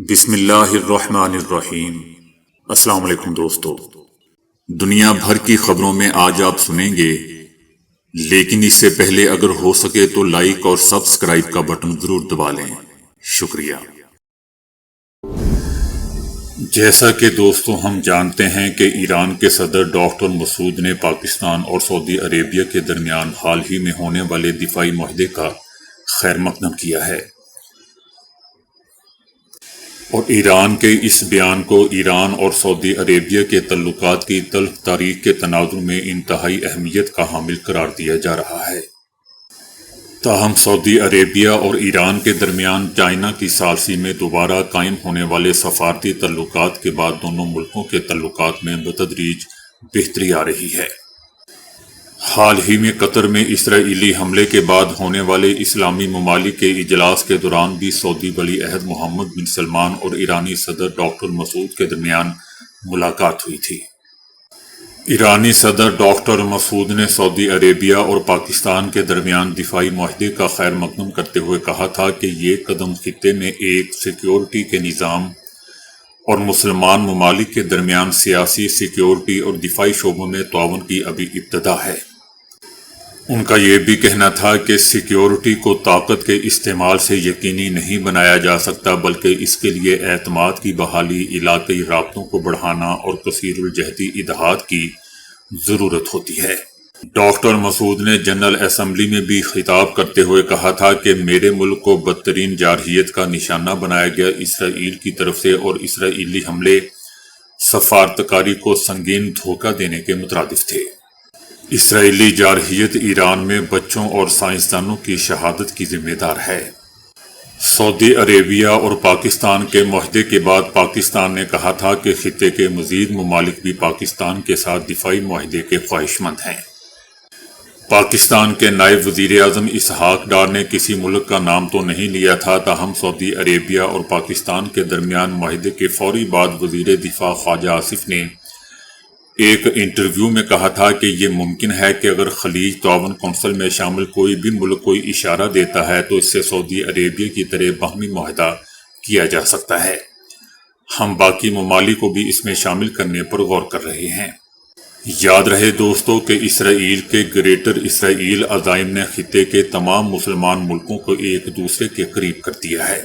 بسم اللہ الرحمن الرحیم۔ السلام علیکم دوستو، دنیا بھر کی خبروں میں آج آپ سنیں گے، لیکن اس سے پہلے اگر ہو سکے تو لائک اور سبسکرائب کا بٹن ضرور دبا لیں۔ شکریہ۔ جیسا کہ دوستو ہم جانتے ہیں کہ ایران کے صدر ڈاکٹر مسعود نے پاکستان اور سعودی عربیہ کے درمیان حال ہی میں ہونے والے دفاعی معاہدے کا خیر مقدم کیا ہے، اور ایران کے اس بیان کو ایران اور سعودی عربیہ کے تعلقات کی تلخ تاریخ کے تناظر میں انتہائی اہمیت کا حامل قرار دیا جا رہا ہے۔ تاہم سعودی عربیہ اور ایران کے درمیان چائنا کی ثالثی میں دوبارہ قائم ہونے والے سفارتی تعلقات کے بعد دونوں ملکوں کے تعلقات میں بتدریج بہتری آ رہی ہے۔ حال ہی میں قطر میں اسرائیلی حملے کے بعد ہونے والے اسلامی ممالک کے اجلاس کے دوران بھی سعودی ولی عہد محمد بن سلمان اور ایرانی صدر ڈاکٹر مسعود کے درمیان ملاقات ہوئی تھی۔ ایرانی صدر ڈاکٹر مسعود نے سعودی عربیہ اور پاکستان کے درمیان دفاعی معاہدے کا خیر مقدم کرتے ہوئے کہا تھا کہ یہ قدم خطے میں ایک سیکیورٹی کے نظام اور مسلمان ممالک کے درمیان سیاسی، سیکیورٹی اور دفاعی شعبوں میں تعاون کی ابھی ابتدا ہے۔ ان کا یہ بھی کہنا تھا کہ سیکیورٹی کو طاقت کے استعمال سے یقینی نہیں بنایا جا سکتا، بلکہ اس کے لیے اعتماد کی بحالی، علاقائی رابطوں کو بڑھانا اور کثیر الجہتی اتحاد کی ضرورت ہوتی ہے۔ ڈاکٹر مسعود نے جنرل اسمبلی میں بھی خطاب کرتے ہوئے کہا تھا کہ میرے ملک کو بدترین جارحیت کا نشانہ بنایا گیا اسرائیل کی طرف سے، اور اسرائیلی حملے سفارتکاری کو سنگین دھوکہ دینے کے مترادف تھے۔ اسرائیلی جارحیت ایران میں بچوں اور سائنسدانوں کی شہادت کی ذمہ دار ہے۔ سعودی عربیہ اور پاکستان کے معاہدے کے بعد پاکستان نے کہا تھا کہ خطے کے مزید ممالک بھی پاکستان کے ساتھ دفاعی معاہدے کے خواہش مند ہیں۔ پاکستان کے نائب وزیر اعظم اسحاق ڈار نے کسی ملک کا نام تو نہیں لیا تھا، تاہم سعودی عربیہ اور پاکستان کے درمیان معاہدے کے فوری بعد وزیر دفاع خواجہ آصف نے ایک انٹرویو میں کہا تھا کہ یہ ممکن ہے کہ اگر خلیج تعاون کونسل میں شامل کوئی بھی ملک کوئی اشارہ دیتا ہے تو اس سے سعودی عربیہ کی طرح باہمی معاہدہ کیا جا سکتا ہے۔ ہم باقی ممالک کو بھی اس میں شامل کرنے پر غور کر رہے ہیں۔ یاد رہے دوستو کہ اسرائیل کے گریٹر اسرائیل عزائم نے خطے کے تمام مسلمان ملکوں کو ایک دوسرے کے قریب کر دیا ہے۔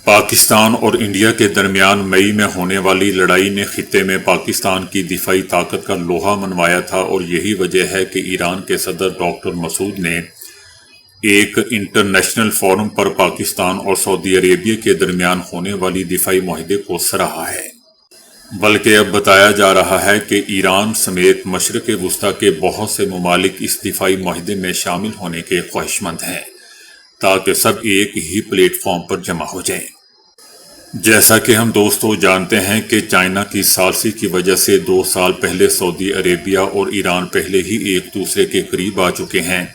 پاکستان اور انڈیا کے درمیان مئی میں ہونے والی لڑائی نے خطے میں پاکستان کی دفاعی طاقت کا لوہا منوایا تھا، اور یہی وجہ ہے کہ ایران کے صدر ڈاکٹر مسعود نے ایک انٹرنیشنل فورم پر پاکستان اور سعودی عربیہ کے درمیان ہونے والی دفاعی معاہدے کو سراہا ہے۔ بلکہ اب بتایا جا رہا ہے کہ ایران سمیت مشرق وسطیٰ کے بہت سے ممالک اس دفاعی معاہدے میں شامل ہونے کے خواہش مند ہیں، تاکہ سب ایک ہی پلیٹ فارم پر جمع ہو جائیں۔ جیسا کہ ہم دوستو جانتے ہیں کہ چائنا کی ثالثی کی وجہ سے 2 سال پہلے سعودی عربیہ اور ایران پہلے ہی ایک دوسرے کے قریب آ چکے ہیں،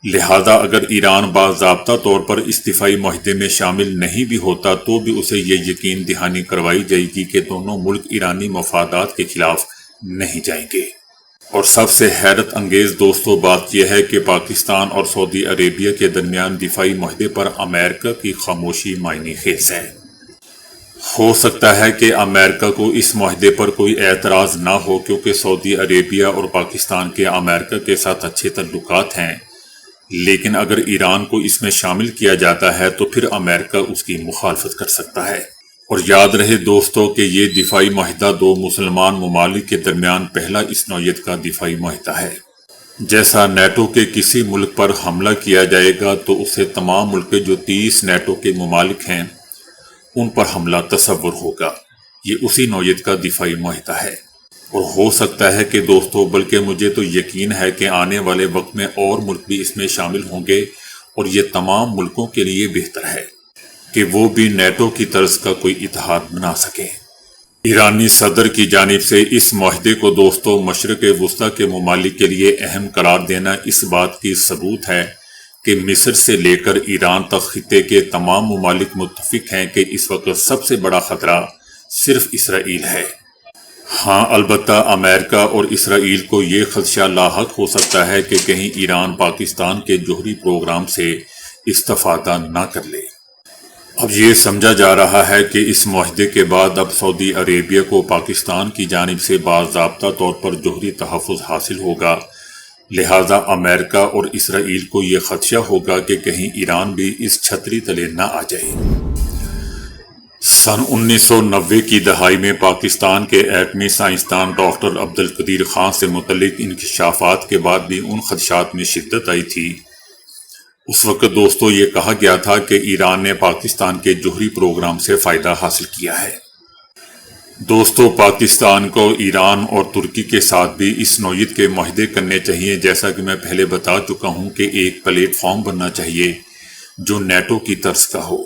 لہذا اگر ایران باضابطہ طور پر اس دفاعی معاہدے میں شامل نہیں بھی ہوتا تو بھی اسے یہ یقین دہانی کروائی جائے گی کہ دونوں ملک ایرانی مفادات کے خلاف نہیں جائیں گے۔ اور سب سے حیرت انگیز دوستو بات یہ ہے کہ پاکستان اور سعودی عربیہ کے درمیان دفاعی معاہدے پر امریکہ کی خاموشی معنی خیز ہے۔ ہو سکتا ہے کہ امریکہ کو اس معاہدے پر کوئی اعتراض نہ ہو، کیونکہ سعودی عربیہ اور پاکستان کے امریکہ کے ساتھ اچھے تعلقات ہیں، لیکن اگر ایران کو اس میں شامل کیا جاتا ہے تو پھر امریکہ اس کی مخالفت کر سکتا ہے۔ اور یاد رہے دوستو کہ یہ دفاعی معاہدہ 2 مسلمان ممالک کے درمیان پہلا اس نوعیت کا دفاعی معاہدہ ہے۔ جیسا نیٹو کے کسی ملک پر حملہ کیا جائے گا تو اسے تمام ملک جو 30 نیٹو کے ممالک ہیں ان پر حملہ تصور ہوگا۔ یہ اسی نوعیت کا دفاعی معاہدہ ہے، اور ہو سکتا ہے کہ دوستو بلکہ مجھے تو یقین ہے کہ آنے والے وقت میں اور ملک بھی اس میں شامل ہوں گے، اور یہ تمام ملکوں کے لیے بہتر ہے کہ وہ بھی نیٹو کی طرز کا کوئی اتحاد بنا سکیں۔ ایرانی صدر کی جانب سے اس معاہدے کو دوستو مشرق وسطیٰ کے ممالک کے لیے اہم قرار دینا اس بات کی ثبوت ہے کہ مصر سے لے کر ایران تک خطے کے تمام ممالک متفق ہیں کہ اس وقت سب سے بڑا خطرہ صرف اسرائیل ہے۔ ہاں البتہ امریکہ اور اسرائیل کو یہ خدشہ لاحق ہو سکتا ہے کہ کہیں ایران پاکستان کے جوہری پروگرام سے استفادہ نہ کر لے۔ اب یہ سمجھا جا رہا ہے کہ اس معاہدے کے بعد اب سعودی عربیہ کو پاکستان کی جانب سے باضابطہ طور پر جوہری تحفظ حاصل ہوگا، لہذا امریکہ اور اسرائیل کو یہ خدشہ ہوگا کہ کہیں ایران بھی اس چھتری تلے نہ آ جائے۔ سن 1990 کی دہائی میں پاکستان کے ایٹمی سائنسدان ڈاکٹر عبدالقدیر خان سے متعلق انکشافات کے بعد بھی ان خدشات میں شدت آئی تھی۔ اس وقت دوستو یہ کہا گیا تھا کہ ایران نے پاکستان کے جوہری پروگرام سے فائدہ حاصل کیا ہے۔ دوستو پاکستان کو ایران اور ترکی کے ساتھ بھی اس نوعیت کے معاہدے کرنے چاہیے، جیسا کہ میں پہلے بتا چکا ہوں کہ ایک پلیٹ فارم بننا چاہیے جو نیٹو کی طرز کا ہو۔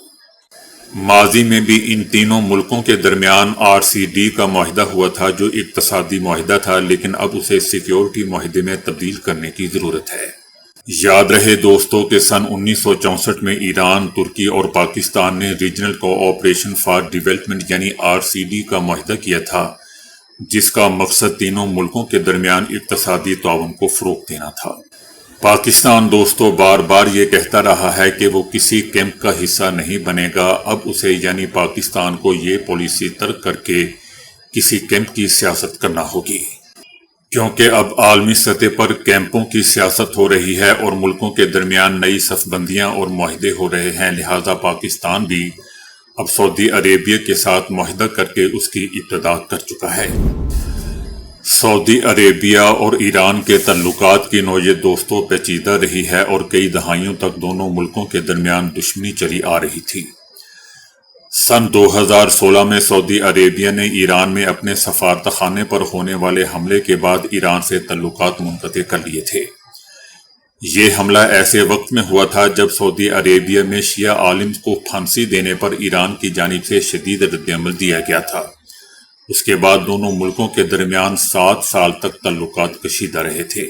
ماضی میں بھی ان تینوں ملکوں کے درمیان RCD کا معاہدہ ہوا تھا جو اقتصادی معاہدہ تھا، لیکن اب اسے سیکیورٹی معاہدے میں تبدیل کرنے کی ضرورت ہے۔ یاد رہے دوستو کہ سن 1964 میں ایران، ترکی اور پاکستان نے ریجنل کوآپریشن فار ڈیولپمنٹ یعنی RCD کا معاہدہ کیا تھا، جس کا مقصد تینوں ملکوں کے درمیان اقتصادی تعاون کو فروغ دینا تھا۔ پاکستان دوستو بار بار یہ کہتا رہا ہے کہ وہ کسی کیمپ کا حصہ نہیں بنے گا، اب اسے یعنی پاکستان کو یہ پالیسی ترک کر کے کسی کیمپ کی سیاست کرنا ہوگی، کیونکہ اب عالمی سطح پر کیمپوں کی سیاست ہو رہی ہے اور ملکوں کے درمیان نئی صف بندیاں اور معاہدے ہو رہے ہیں، لہذا پاکستان بھی اب سعودی عربیہ کے ساتھ معاہدہ کر کے اس کی ابتدا کر چکا ہے۔ سعودی عربیہ اور ایران کے تعلقات کی نوعیت دوستوں پیچیدہ رہی ہے اور کئی دہائیوں تک دونوں ملکوں کے درمیان دشمنی چلی آ رہی تھی۔ سن 2016 میں سعودی عربیہ نے ایران میں اپنے سفارتخانے پر ہونے والے حملے کے بعد ایران سے تعلقات منقطع کر لیے تھے۔ یہ حملہ ایسے وقت میں ہوا تھا جب سعودی عربیہ میں شیعہ عالم کو پھانسی دینے پر ایران کی جانب سے شدید رد عمل دیا گیا تھا۔ اس کے بعد دونوں ملکوں کے درمیان 7 سال تک تعلقات کشیدہ رہے تھے،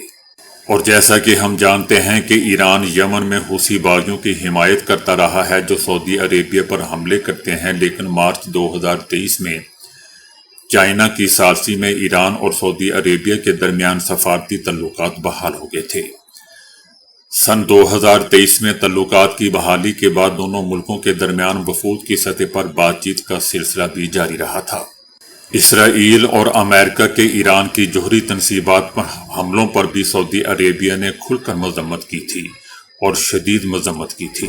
اور جیسا کہ ہم جانتے ہیں کہ ایران یمن میں حوثی باغیوں کی حمایت کرتا رہا ہے جو سعودی عربیہ پر حملے کرتے ہیں، لیکن مارچ 2023 میں چائنا کی ثالثی میں ایران اور سعودی عربیہ کے درمیان سفارتی تعلقات بحال ہو گئے تھے۔ سن 2023 میں تعلقات کی بحالی کے بعد دونوں ملکوں کے درمیان وفود کی سطح پر بات چیت کا سلسلہ بھی جاری رہا تھا۔ اسرائیل اور امریکہ کے ایران کی جوہری تنصیبات پر حملوں پر بھی سعودی عربیہ نے کھل کر مذمت کی تھی اور شدید مذمت کی تھی۔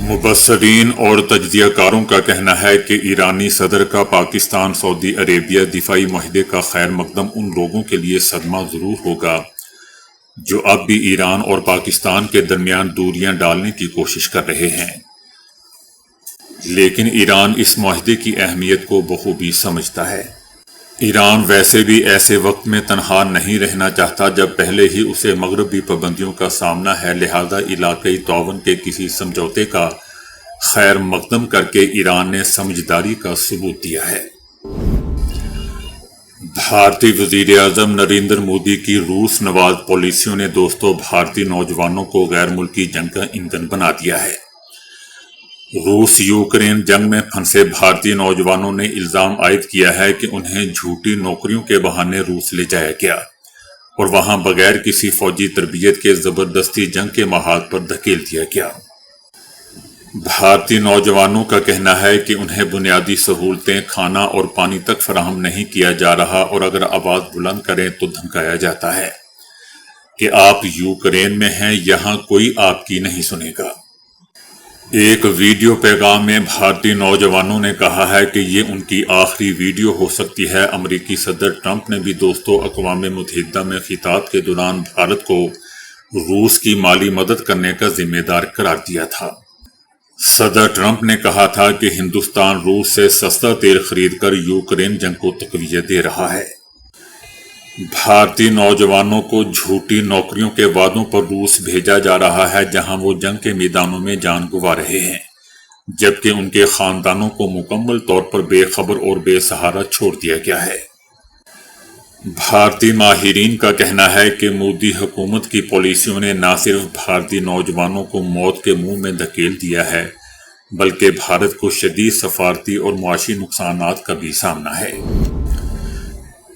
مبصرین اور تجزیہ کاروں کا کہنا ہے کہ ایرانی صدر کا پاکستان سعودی عربیہ دفاعی معاہدے کا خیر مقدم ان لوگوں کے لیے صدمہ ضرور ہوگا جو اب بھی ایران اور پاکستان کے درمیان دوریاں ڈالنے کی کوشش کر رہے ہیں، لیکن ایران اس معاہدے کی اہمیت کو بخوبی سمجھتا ہے۔ ایران ویسے بھی ایسے وقت میں تنہا نہیں رہنا چاہتا جب پہلے ہی اسے مغربی پابندیوں کا سامنا ہے، لہذا علاقائی تعاون کے کسی سمجھوتے کا خیر مقدم کر کے ایران نے سمجھداری کا ثبوت دیا ہے۔ بھارتی وزیر اعظم نریندر مودی کی روس نواز پالیسیوں نے دوستوں بھارتی نوجوانوں کو غیر ملکی جنگ کا ایندھن بنا دیا ہے۔ روس یوکرین جنگ میں پھنسے بھارتی نوجوانوں نے الزام عائد کیا ہے کہ انہیں جھوٹی نوکریوں کے بہانے روس لے جایا گیا اور وہاں بغیر کسی فوجی تربیت کے زبردستی جنگ کے محاذ پر دھکیل دیا گیا۔ بھارتی نوجوانوں کا کہنا ہے کہ انہیں بنیادی سہولتیں، کھانا اور پانی تک فراہم نہیں کیا جا رہا، اور اگر آواز بلند کریں تو دھمکایا جاتا ہے کہ آپ یوکرین میں ہیں، یہاں کوئی آپ کی نہیں سنے گا۔ ایک ویڈیو پیغام میں بھارتی نوجوانوں نے کہا ہے کہ یہ ان کی آخری ویڈیو ہو سکتی ہے۔ امریکی صدر ٹرمپ نے بھی دوستوں اقوام متحدہ میں خطاب کے دوران بھارت کو روس کی مالی مدد کرنے کا ذمہ دار قرار دیا تھا۔ صدر ٹرمپ نے کہا تھا کہ ہندوستان روس سے سستا تیل خرید کر یوکرین جنگ کو تقویت دے رہا ہے۔ بھارتی نوجوانوں کو جھوٹی نوکریوں کے وعدوں پر روس بھیجا جا رہا ہے، جہاں وہ جنگ کے میدانوں میں جان گنوا رہے ہیں، جبکہ ان کے خاندانوں کو مکمل طور پر بے خبر اور بے سہارا چھوڑ دیا گیا ہے۔ بھارتی ماہرین کا کہنا ہے کہ مودی حکومت کی پالیسیوں نے نہ صرف بھارتی نوجوانوں کو موت کے منہ میں دھکیل دیا ہے، بلکہ بھارت کو شدید سفارتی اور معاشی نقصانات کا بھی سامنا ہے۔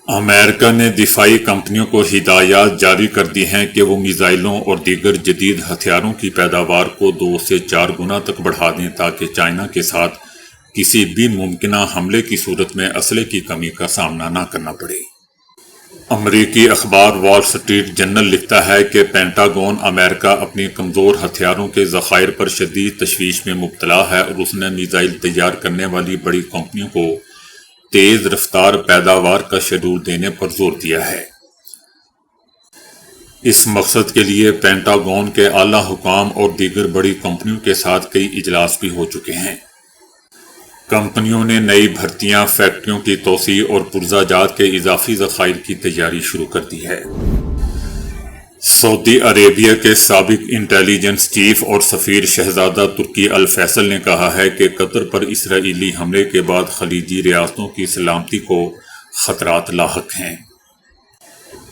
امریکہ نے دفاعی کمپنیوں کو ہدایات جاری کر دی ہیں کہ وہ میزائلوں اور دیگر جدید ہتھیاروں کی پیداوار کو 2 سے 4 گنا تک بڑھا دیں تاکہ چائنا کے ساتھ کسی بھی ممکنہ حملے کی صورت میں اسلحے کی کمی کا سامنا نہ کرنا پڑے۔ امریکی اخبار وال سٹریٹ جرنل لکھتا ہے کہ پینٹاگون امریکہ اپنی کمزور ہتھیاروں کے ذخائر پر شدید تشویش میں مبتلا ہے اور اس نے میزائل تیار کرنے والی بڑی کمپنیوں کو تیز رفتار پیداوار کا شیڈول دینے پر زور دیا ہے۔ اس مقصد کے لیے پینٹاگون کے اعلیٰ حکام اور دیگر بڑی کمپنیوں کے ساتھ کئی اجلاس بھی ہو چکے ہیں۔ کمپنیوں نے نئی بھرتیاں، فیکٹریوں کی توسیع اور پرزہ جات کے اضافی ذخائر کی تیاری شروع کر دی ہے۔ سعودی عربیہ کے سابق انٹیلیجنس چیف اور سفیر شہزادہ ترکی الفیصل نے کہا ہے کہ قطر پر اسرائیلی حملے کے بعد خلیجی ریاستوں کی سلامتی کو خطرات لاحق ہیں۔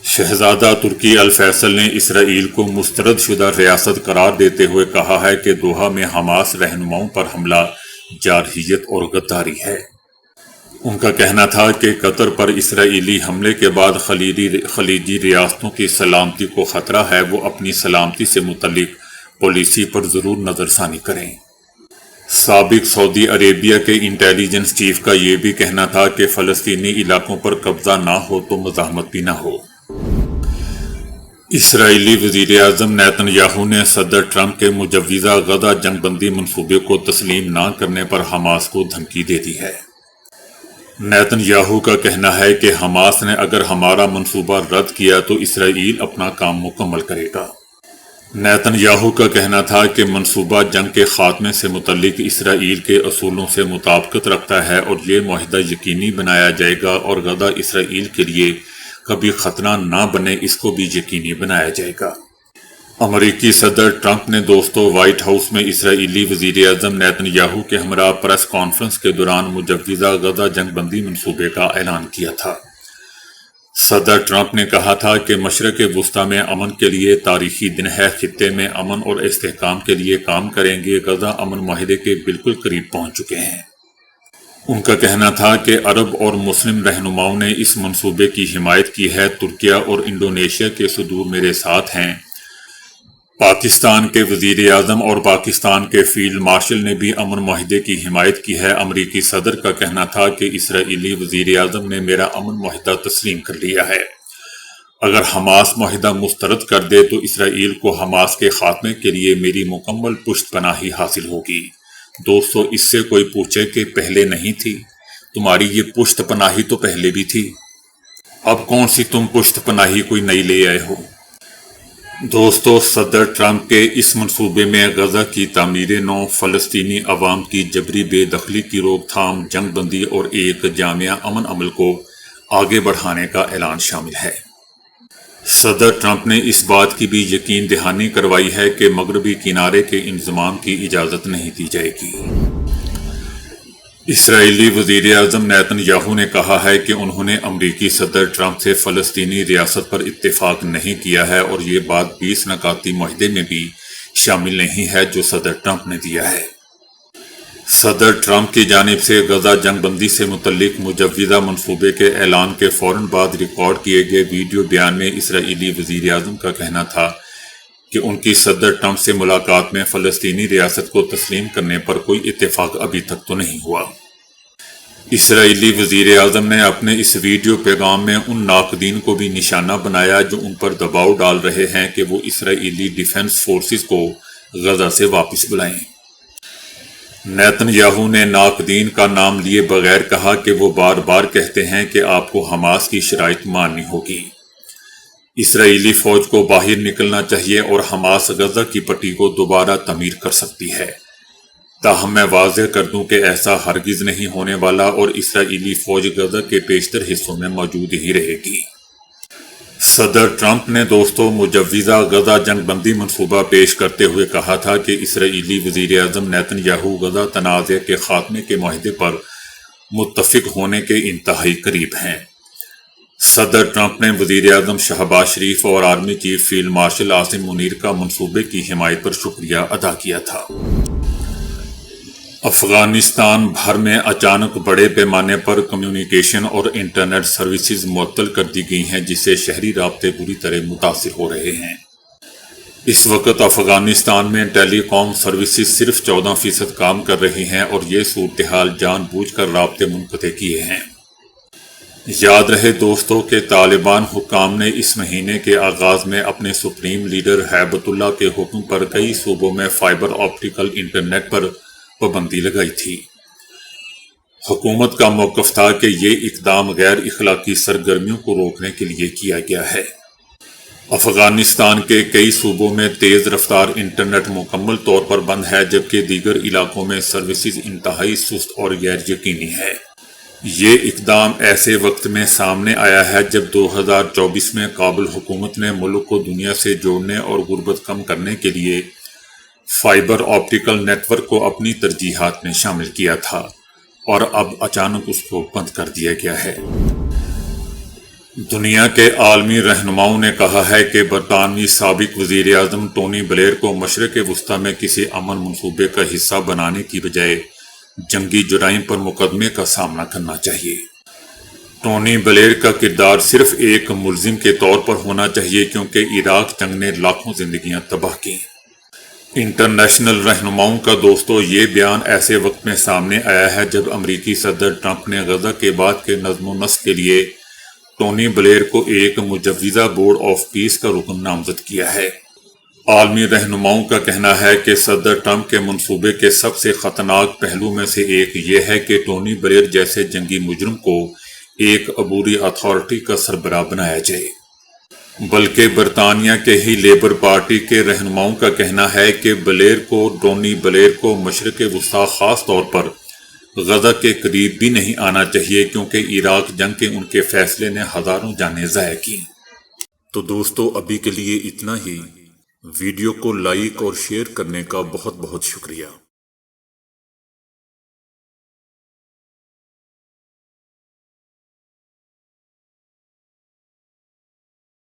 شہزادہ ترکی الفیصل نے اسرائیل کو مسترد شدہ ریاست قرار دیتے ہوئے کہا ہے کہ دوحہ میں حماس رہنماؤں پر حملہ جارحیت اور غداری ہے۔ ان کا کہنا تھا کہ قطر پر اسرائیلی حملے کے بعد خلیجی ریاستوں کی سلامتی کو خطرہ ہے، وہ اپنی سلامتی سے متعلق پالیسی پر ضرور نظر ثانی کریں۔ سابق سعودی عربیہ کے انٹیلیجنس چیف کا یہ بھی کہنا تھا کہ فلسطینی علاقوں پر قبضہ نہ ہو تو مزاحمت بھی نہ ہو۔ اسرائیلی وزیر اعظم نیتن یاہو نے صدر ٹرمپ کے مجوزہ غزہ جنگ بندی منصوبے کو تسلیم نہ کرنے پر حماس کو دھمکی دے دی ہے۔ نیتن یاہو کا کہنا ہے کہ حماس نے اگر ہمارا منصوبہ رد کیا تو اسرائیل اپنا کام مکمل کرے گا۔ نیتن یاہو کا کہنا تھا کہ منصوبہ جنگ کے خاتمے سے متعلق اسرائیل کے اصولوں سے مطابقت رکھتا ہے اور یہ معاہدہ یقینی بنایا جائے گا اور غزہ اسرائیل کے لیے کبھی خطرہ نہ بنے، اس کو بھی یقینی بنایا جائے گا۔ امریکی صدر ٹرمپ نے وائٹ ہاؤس میں اسرائیلی وزیر اعظم نیتن یاہو کے ہمراہ پریس کانفرنس کے دوران مجوزہ غزہ جنگ بندی منصوبے کا اعلان کیا تھا۔ صدر ٹرمپ نے کہا تھا کہ مشرق وسطی میں امن کے لیے تاریخی دن ہے، خطے میں امن اور استحکام کے لیے کام کریں گے، غزہ امن معاہدے کے بالکل قریب پہنچ چکے ہیں۔ ان کا کہنا تھا کہ عرب اور مسلم رہنماؤں نے اس منصوبے کی حمایت کی ہے، ترکیہ اور انڈونیشیا کے صدور میرے ساتھ ہیں۔ پاکستان کے وزیر اعظم اور پاکستان کے فیلڈ مارشل نے بھی امن معاہدے کی حمایت کی ہے۔ امریکی صدر کا کہنا تھا کہ اسرائیلی وزیر اعظم نے میرا امن معاہدہ تسلیم کر لیا ہے۔ اگر حماس معاہدہ مسترد کر دے تو اسرائیل کو حماس کے خاتمے کے لیے میری مکمل پشت پناہی حاصل ہوگی۔ دوستو، اس سے کوئی پوچھے کہ پہلے نہیں تھی؟ تمہاری یہ پشت پناہی تو پہلے بھی تھی، اب کون سی تم پشت پناہی کوئی نئی لے آئے ہو؟ دوستو، صدر ٹرمپ کے اس منصوبے میں غزہ کی تعمیر نو، فلسطینی عوام کی جبری بے دخلی کی روک تھام، جنگ بندی اور ایک جامع امن عمل کو آگے بڑھانے کا اعلان شامل ہے۔ صدر ٹرمپ نے اس بات کی بھی یقین دہانی کروائی ہے کہ مغربی کنارے کے انضمام کی اجازت نہیں دی جائے گی۔ اسرائیلی وزیر اعظم نیتن یاہو نے کہا ہے کہ انہوں نے امریکی صدر ٹرمپ سے فلسطینی ریاست پر اتفاق نہیں کیا ہے اور یہ بات 20 نکاتی معاہدے میں بھی شامل نہیں ہے جو صدر ٹرمپ نے دیا ہے۔ صدر ٹرمپ کی جانب سے غزہ جنگ بندی سے متعلق مجوزہ منصوبے کے اعلان کے فوراً بعد ریکارڈ کیے گئے ویڈیو بیان میں اسرائیلی وزیر اعظم کا کہنا تھا کہ ان کی صدر ٹرمپ سے ملاقات میں فلسطینی ریاست کو تسلیم کرنے پر کوئی اتفاق ابھی تک تو نہیں ہوا۔ اسرائیلی وزیر اعظم نے اپنے اس ویڈیو پیغام میں ان ناقدین کو بھی نشانہ بنایا جو ان پر دباؤ ڈال رہے ہیں کہ وہ اسرائیلی ڈیفنس فورسز کو غزہ سے واپس بلائیں۔ نیتن یاہو نے ناقدین کا نام لیے بغیر کہا کہ وہ بار بار کہتے ہیں کہ آپ کو حماس کی شرائط ماننی ہوگی۔ اسرائیلی فوج کو باہر نکلنا چاہیے اور حماس غزہ کی پٹی کو دوبارہ تعمیر کر سکتی ہے۔ تاہم میں واضح کر دوں کہ ایسا ہرگز نہیں ہونے والا اور اسرائیلی فوج غزہ کے بیشتر حصوں میں موجود ہی رہے گی۔ صدر ٹرمپ نے مجوزہ غزہ جنگ بندی منصوبہ پیش کرتے ہوئے کہا تھا کہ اسرائیلی وزیر اعظم نیتن یاہو غزہ تنازع کے خاتمے کے معاہدے پر متفق ہونے کے انتہائی قریب ہیں۔ صدر ٹرمپ نے وزیر اعظم شہباز شریف اور army chief field marshal Asim Munir کا منصوبے کی حمایت پر شکریہ ادا کیا تھا۔ افغانستان بھر میں اچانک بڑے پیمانے پر کمیونیکیشن اور انٹرنیٹ سروسز معطل کر دی گئی ہیں، جس سے شہری رابطے بری طرح متاثر ہو رہے ہیں۔ اس وقت افغانستان میں ٹیلی کام سروسز صرف 14% کام کر رہی ہیں اور یہ صورتحال جان بوجھ کر رابطے منقطع کیے ہیں۔ یاد رہے دوستو کہ طالبان حکام نے اس مہینے کے آغاز میں اپنے سپریم لیڈر ہیبت اللہ کے حکم پر کئی صوبوں میں فائبر آپٹیکل انٹرنیٹ پر پابندی لگائی تھی۔ حکومت کا موقف تھا کہ یہ اقدام غیر اخلاقی سرگرمیوں کو روکنے کے لیے کیا گیا ہے۔ افغانستان کے کئی صوبوں میں تیز رفتار انٹرنیٹ مکمل طور پر بند ہے، جبکہ دیگر علاقوں میں سروسز انتہائی سست اور غیر یقینی ہے۔ یہ اقدام ایسے وقت میں سامنے آیا ہے جب 2024 میں کابل حکومت نے ملک کو دنیا سے جوڑنے اور غربت کم کرنے کے لیے فائبر آپٹیکل نیٹ ورک کو اپنی ترجیحات میں شامل کیا تھا، اور اب اچانک اس کو بند کر دیا گیا ہے۔ دنیا کے عالمی رہنماؤں نے کہا ہے کہ برطانوی سابق وزیر اعظم ٹونی بلیر کو مشرق وسطی میں کسی امن منصوبے کا حصہ بنانے کی بجائے جنگی جرائم پر مقدمے کا سامنا کرنا چاہیے۔ ٹونی بلیر کا کردار صرف ایک ملزم کے طور پر ہونا چاہیے، کیونکہ عراق جنگ نے لاکھوں زندگیاں تباہ کی۔ انٹرنیشنل رہنماؤں کا دوستو یہ بیان ایسے وقت میں سامنے آیا ہے جب امریکی صدر ٹرمپ نے غزہ کے بعد کے نظم و نسق کے لیے ٹونی بلیر کو ایک مجوزہ بورڈ آف پیس کا رکن نامزد کیا ہے۔ عالمی رہنماؤں کا کہنا ہے کہ صدر ٹرمپ کے منصوبے کے سب سے خطرناک پہلو میں سے ایک یہ ہے کہ ٹونی بلیر جیسے جنگی مجرم کو ایک عبوری اتھارٹی کا سربراہ بنایا جائے۔ بلکہ برطانیہ کے ہی لیبر پارٹی کے رہنماؤں کا کہنا ہے کہ ٹونی بلیر کو مشرق وسطی خاص طور پر غزہ کے قریب بھی نہیں آنا چاہیے، کیونکہ عراق جنگ کے ان کے فیصلے نے ہزاروں جانیں ضائع کی۔ تو دوستو ابھی کے لیے اتنا ہی۔ ویڈیو کو لائک اور شیئر کرنے کا بہت بہت شکریہ۔